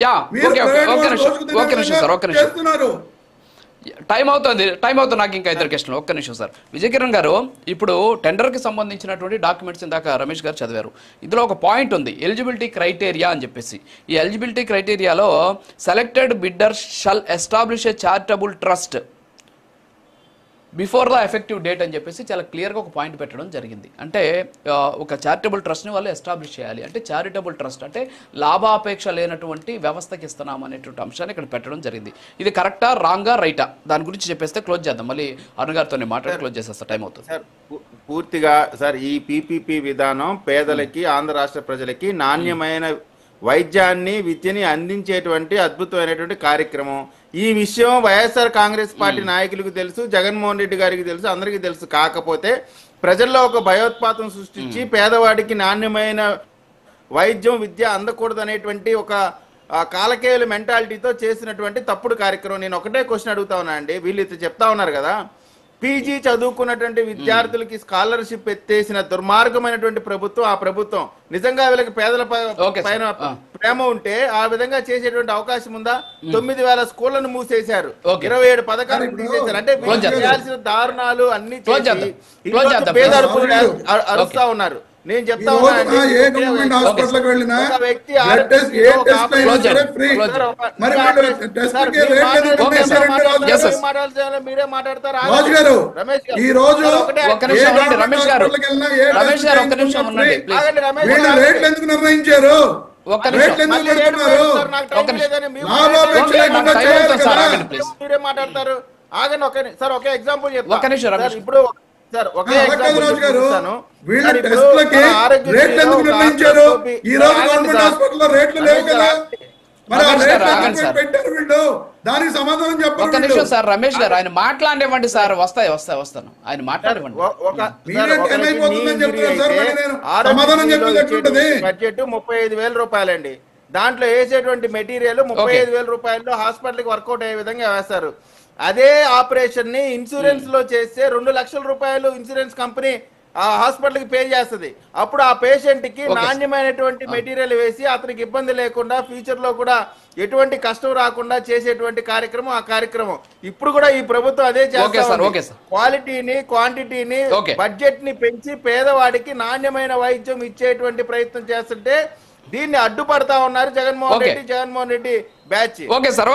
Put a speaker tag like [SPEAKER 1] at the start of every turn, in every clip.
[SPEAKER 1] Yeah
[SPEAKER 2] మీరు
[SPEAKER 1] okay okay
[SPEAKER 2] private
[SPEAKER 1] ఒక్క
[SPEAKER 2] వాళ్ళు
[SPEAKER 1] నిమిషం
[SPEAKER 2] రోజుకు తినే
[SPEAKER 1] ఒక్క నిమిషం
[SPEAKER 2] విధంగా
[SPEAKER 1] సార్ ఒక్క నిమిషం
[SPEAKER 2] చేస్తున్నారు.
[SPEAKER 1] టైం అవుతుంది నాకు ఇంకా ఇద్దరు క్వశ్చన్లు ఒక్క నిమిషం సార్. విజయ్ కిరణ్ గారు, ఇప్పుడు టెండర్కి సంబంధించినటువంటి డాక్యుమెంట్స్ ఇందాక రమేష్ గారు చదివారు. ఇందులో ఒక పాయింట్ ఉంది, ఎలిజిబిలిటీ క్రైటీరియా అని చెప్పేసి. ఈ ఎలిజిబిలిటీ క్రైటీరియాలో selected bidder shall establish a charitable trust before the effective date అని చెప్పేసి చాలా క్లియర్గా ఒక పాయింట్ పెట్టడం జరిగింది. అంటే ఒక చారిటబుల్ ట్రస్ట్ని వాళ్ళు ఎస్టాబ్లిష్ చేయాలి. అంటే చారిటబుల్ ట్రస్ట్ అంటే లాభాపేక్ష లేనటువంటి వ్యవస్థకి ఇస్తున్నాం అనేటువంటి అంశాన్ని ఇక్కడ పెట్టడం జరిగింది. ఇది కరెక్టా, రాంగా, రైటా? దాని గురించి చెప్పేస్తే క్లోజ్ చేద్దాం. మళ్ళీ అరుణ్ గారితో మాట్లాడి క్లోజ్ చేసేస్తా, టైం అవుతుంది.
[SPEAKER 3] సార్ పూర్తిగా సార్ ఈ పీపీపీ విధానం పేదలకి, ఆంధ్ర రాష్ట్ర ప్రజలకి నాణ్యమైన వైద్యాన్ని, విద్యని అందించేటువంటి అద్భుతమైనటువంటి కార్యక్రమం. ఈ విషయం వైఎస్ఆర్ కాంగ్రెస్ పార్టీ నాయకులకు తెలుసు, జగన్మోహన్ రెడ్డి గారికి తెలుసు, అందరికీ తెలుసు. కాకపోతే ప్రజల్లో ఒక భయోత్పాతం సృష్టించి పేదవాడికి నాణ్యమైన వైద్యం, విద్య అందకూడదు అనేటువంటి ఒక కాలకేయుల మెంటాలిటీతో చేసినటువంటి తప్పుడు కార్యక్రమం. నేను ఒకటే క్వశ్చన్ అడుగుతా ఉన్నా అండి. వీళ్ళు ఇట్లా చెప్తా ఉన్నారు కదా, పీజీ చదువుకున్నటువంటి విద్యార్థులకి స్కాలర్షిప్ ఎత్తేసిన దుర్మార్గమైనటువంటి ప్రభుత్వం. ఆ ప్రభుత్వం నిజంగా వీళ్ళకి పేదల పైన ప్రేమ ఉంటే ఆ విధంగా చేసేటువంటి అవకాశం ఉందా? 9,000 స్కూళ్లను మూసేశారు, 27 పథకాలను తీసేశారు. అంటే చేయాల్సిన దారుణాలు అన్ని పేద అరుస్తా ఉన్నారు. నేను చెప్తా ఉన్నా,
[SPEAKER 2] ఏ గవర్నమెంట్ హాస్పిటల్కి వెళ్ళినా వ్యక్తి
[SPEAKER 3] మీరే మాట్లాడతారు.
[SPEAKER 2] రాజు గారు, ఈ రోజు రేట్లు ఎందుకు నిర్ణయించారు?
[SPEAKER 3] మీరే మాట్లాడతారు. ఆగండి సార్, ఒకే ఎగ్జాంపుల్ చెప్తాను. ఇప్పుడు సార్ ఒకే ఎగ్జాంపుల్ చెప్తాను.
[SPEAKER 2] దానికి సమాధానం చెప్పండి.
[SPEAKER 1] ఒక్క నిమిషం సార్, రమేష్ గారు ఆయన మాట్లాడేవ్వండి సార్. వస్తాను, ఆయన మాట్లాడేవ్వండి.
[SPEAKER 3] బడ్జెట్ 35,000 రూపాయలండి. దాంట్లో వేసేటువంటి మెటీరియల్ 35,000 రూపాయల్లో హాస్పిటల్కి వర్కౌట్ అయ్యే విధంగా వేస్తారు. అదే ఆపరేషన్ ని ఇన్సూరెన్స్ లో చేస్తే 2 లక్షల రూపాయలు ఇన్సూరెన్స్ కంపెనీ ఆ హాస్పిటల్ కి పే చేస్తుంది. అప్పుడు ఆ పేషెంట్ కి నాణ్యమైనటువంటి మెటీరియల్ వేసి అతనికి ఇబ్బంది లేకుండా ఫ్యూచర్ లో కూడా ఎటువంటి కష్టం రాకుండా చేసేటువంటి కార్యక్రమం ఆ కార్యక్రమం. ఇప్పుడు కూడా ఈ ప్రభుత్వం అదే చేస్తుంది. క్వాలిటీని, క్వాంటిటీని, బడ్జెట్ ని పెంచి పేదవాడికి నాణ్యమైన వైద్యం ఇచ్చేటువంటి ప్రయత్నం చేస్తుంటే దీన్ని అడ్డుపడతా ఉన్నారు Jaganmohan Reddy batch.
[SPEAKER 1] Okay sir,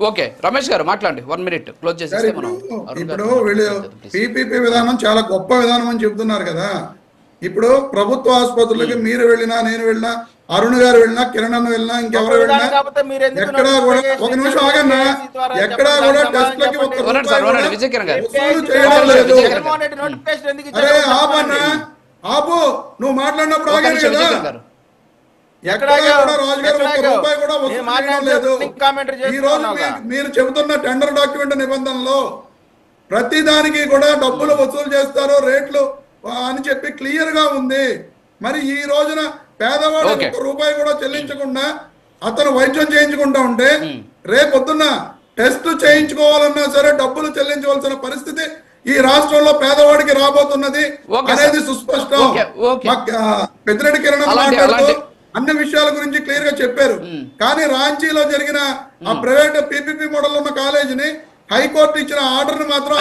[SPEAKER 1] okay Ramesh గారు మాట్లాడండి. 1 minute క్లోజ్ చేసేస్తే మనం.
[SPEAKER 2] ఇప్పుడు వీళ్ళు పీపీపీ విధానం చాలా గొప్ప విధానం అని చెప్తున్నారు కదా. ఇప్పుడు ప్రభుత్వ ఆసుపత్రులకి మీరు వెళ్ళినా, నేను వెళ్ళినా, అరుణ్ గారు వెళ్ళినా, కిరణ్ అన్న వెళ్ళినా, ఇంకెవరు వెళ్ళినా ఎక్కడా కూడా, ఒక నిమిషం ఆగన్నా, ఎక్కడా కూడా టెస్ట్లకి వసూలు చేయడం లేదు. అరే ఆపన్నా, ఆపు, నువ్వు మాట్లాడినప్పుడు ఆగాను కదా. ఈ రోజు మీరు చెబుతున్న టెండర్ డాక్యుమెంట్ నిబంధనలో ప్రతి దానికి కూడా డబ్బులు వసూలు చేస్తారు, రేట్లు అని చెప్పి క్లియర్ గా ఉంది. మరి ఈ రోజున పేదవాడు 1 రూపాయి కూడా చెల్లించకుండా అతను వైద్యం చేయించుకుంటా ఉంటే రేపొద్దున్న టెస్ట్ చేయించుకోవాలన్నా సరే డబ్బులు చెల్లించవలసిన పరిస్థితి ఈ రాష్ట్రంలో పేదవాడికి రాబోతున్నది అనేది సుస్పష్టం. పెద్దిరెడ్డి కిరణ్ మాట్లాడుతూ అన్ని విషయాల గురించి క్లియర్ గా చెప్పారు. కానీ రాంచీలో జరిగిన ఆ ప్రైవేట్ పీపీపీ మోడల్ ఉన్న కాలేజీని హైకోర్టు ఇచ్చిన ఆర్డర్ ని మాత్రం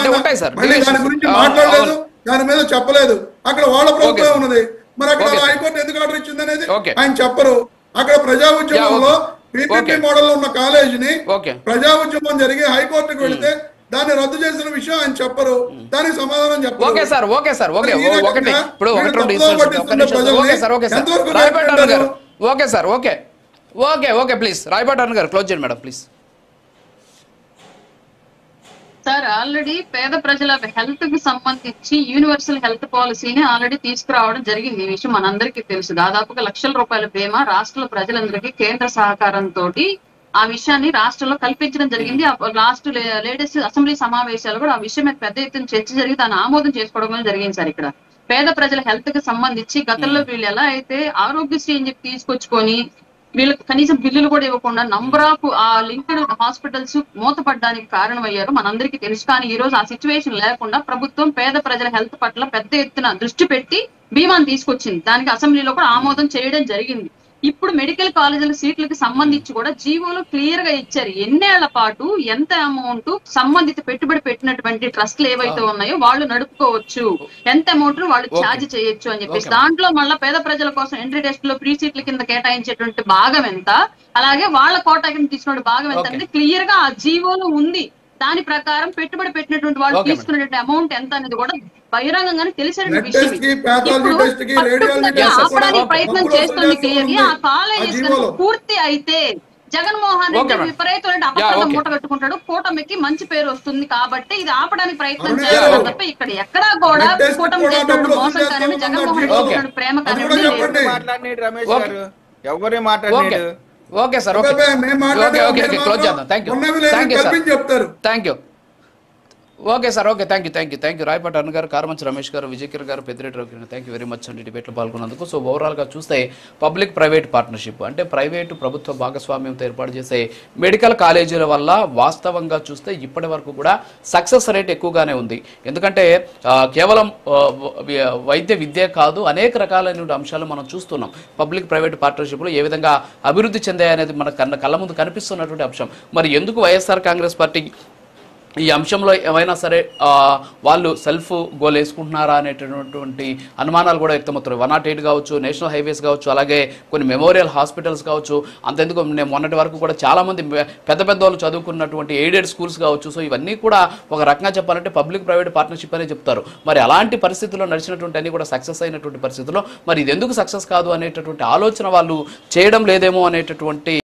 [SPEAKER 2] మళ్ళీ దాని గురించి మాట్లాడలేదు, దాని మీద చెప్పలేదు. అక్కడ వాళ్ళ ప్రభుత్వం ఉన్నది, మరి అక్కడ హైకోర్టు ఎందుకు ఆర్డర్ ఇచ్చింది అనేది ఆయన చెప్పరు. అక్కడ ప్రజా ఉద్యమంలో పీపీపీ మోడల్ ఉన్న కాలేజీని ప్రజా ఉద్యమం జరిగి హైకోర్టుకు వెళితే దాన్ని రద్దు చేసిన విషయం ఆయన చెప్పరు, దానికి సమాధానం చెప్పరు.
[SPEAKER 1] ప్లీజ్ రాయపాటి గారు క్లోజ్ చేయండి మేడం ప్లీజ్.
[SPEAKER 4] సార్, ఆల్రెడీ పేద ప్రజల హెల్త్ కి సంబంధించి యూనివర్సల్ హెల్త్ పాలసీని ఆల్రెడీ తీసుకురావడం జరిగింది. ఈ విషయం మనందరికీ తెలుసు. దాదాపుగా లక్షల రూపాయల బీమా రాష్ట్ర ప్రజలందరికీ కేంద్ర సహకారంతో ఆ విషయాన్ని రాష్ట్రంలో కల్పించడం జరిగింది. లాస్ట్ లేటెస్ట్ అసెంబ్లీ సమావేశాలు కూడా ఆ విషయం మీద పెద్ద ఎత్తున చర్చ జరిగి దాన్ని ఆమోదం చేసుకోవడం జరిగింది. సార్, ఇక్కడ పేద ప్రజల హెల్త్ కి సంబంధించి గతంలో వీళ్ళు ఎలా అయితే ఆరోగ్యశ్రీ అని చెప్పి తీసుకొచ్చుకొని వీళ్ళకి కనీసం బిల్లులు కూడా ఇవ్వకుండా నంబర్ ఆఫ్ ఆ లింక్డ్ హాస్పిటల్స్ మూతపడడానికి కారణమయ్యారు మనందరికీ తెలుసు. కానీ ఈ రోజు ఆ సిచ్యువేషన్ లేకుండా ప్రభుత్వం పేద ప్రజల హెల్త్ పట్ల పెద్ద ఎత్తున దృష్టి పెట్టి బీమాను తీసుకొచ్చింది. దానికి అసెంబ్లీలో కూడా ఆమోదం చేయడం జరిగింది. ఇప్పుడు మెడికల్ కాలేజీల సీట్లకు సంబంధించి కూడా జీవోలో క్లియర్ గా ఇచ్చారు ఎన్నేళ్ల పాటు ఎంత అమౌంట్ సంబంధిత పెట్టుబడి పెట్టినటువంటి ట్రస్ట్లు ఏవైతే ఉన్నాయో వాళ్ళు నడుపుకోవచ్చు, ఎంత అమౌంట్ వాళ్ళు ఛార్జ్ చేయొచ్చు అని చెప్పేసి. దాంట్లో మళ్ళీ పేద ప్రజల కోసం ఎంట్రీ టెస్ట్ లో ఫ్రీ సీట్ల కింద కేటాయించేటువంటి భాగం ఎంత, అలాగే వాళ్ళ కోటా కింద తీసుకున్న భాగం ఎంత అనేది క్లియర్ గా ఆ జీవోలో ఉంది. దాని ప్రకారం పెట్టుబడి పెట్టినటువంటి వాళ్ళు తీసుకున్నటువంటి అమౌంట్ ఎంత అనేది కూడా బహిరంగంగానే తెలిసిన విషయం. ఆపడానికి ప్రయత్నం చేస్తుంది క్లియర్లీ. ఆ కాలేజెస్ పూర్తి అయితే జగన్మోహన్ రెడ్డి విపరీతమైన అపకృతం మూట కట్టుకుంటాడు, కూటమికి మంచి పేరు వస్తుంది. కాబట్టి ఇది ఆపడానికి ప్రయత్నం చేయాలి తప్ప ఇక్కడ ఎక్కడా కూడా కూటమి చేసినట్టు మోసం కానీ జగన్మోహన్ రెడ్డి చేసినట్టు ప్రేమ కానీ
[SPEAKER 3] మాట్లాడినాడు రమేష్ గారు, ఎవరే మాట్లాడినాడు.
[SPEAKER 1] ఓకే సార్, ఓకే క్లోజ్ చేద్దాం. Thank you. Okay sir, okay, thank you. Rayapati Arun గారు, కారమంచి రమేష్ గారు, విజయకిర్ గారు, పెద్దిరెడ్డి రవి గారు, థ్యాంక్ యూ వెరీ మచ్ అండి డిబేట్లో పాల్గొన్నందుకు. సో ఓవరాల్గా చూస్తే పబ్లిక్ ప్రైవేట్ పార్ట్నర్షిప్ అంటే ప్రైవేటు ప్రభుత్వ భాగస్వామ్యంతో ఏర్పాటు చేసే మెడికల్ కాలేజీల వల్ల వాస్తవంగా చూస్తే ఇప్పటి వరకు కూడా సక్సెస్ రేట్ ఎక్కువగానే ఉంది. ఎందుకంటే కేవలం వైద్య విద్య కాదు, అనేక రకాలైన అంశాలు మనం చూస్తున్నాం. పబ్లిక్ ప్రైవేట్ పార్ట్నర్షిప్లో ఏ విధంగా అభివృద్ధి చెందాయనేది మన కళ్ళ ముందు కనిపిస్తున్నటువంటి అంశం. మరి ఎందుకు వైఎస్ఆర్ కాంగ్రెస్ పార్టీ ఈ అంశంలో ఏమైనా సరే వాళ్ళు సెల్ఫ్ గోల్ వేసుకుంటున్నారా అనేటటువంటి అనుమానాలు కూడా వ్యక్తమవుతున్నాయి. 108 కావచ్చు, నేషనల్ హైవేస్ కావచ్చు, అలాగే కొన్ని మెమోరియల్ హాస్పిటల్స్ కావచ్చు, అంతెందుకు మొన్నటి వరకు కూడా చాలామంది పెద్ద వాళ్ళు చదువుకున్నటువంటి ఎయిడెడ్ స్కూల్స్ కావచ్చు. సో ఇవన్నీ కూడా ఒక రకంగా చెప్పాలంటే పబ్లిక్ ప్రైవేట్ పార్ట్నర్షిప్ అనే చెప్తారు. మరి అలాంటి పరిస్థితుల్లో నడిచినటువంటి అన్ని కూడా సక్సెస్ అయినటువంటి పరిస్థితుల్లో మరి ఇది ఎందుకు సక్సెస్ కాదు అనేటటువంటి ఆలోచన వాళ్ళు చేయడం లేదేమో అనేటటువంటి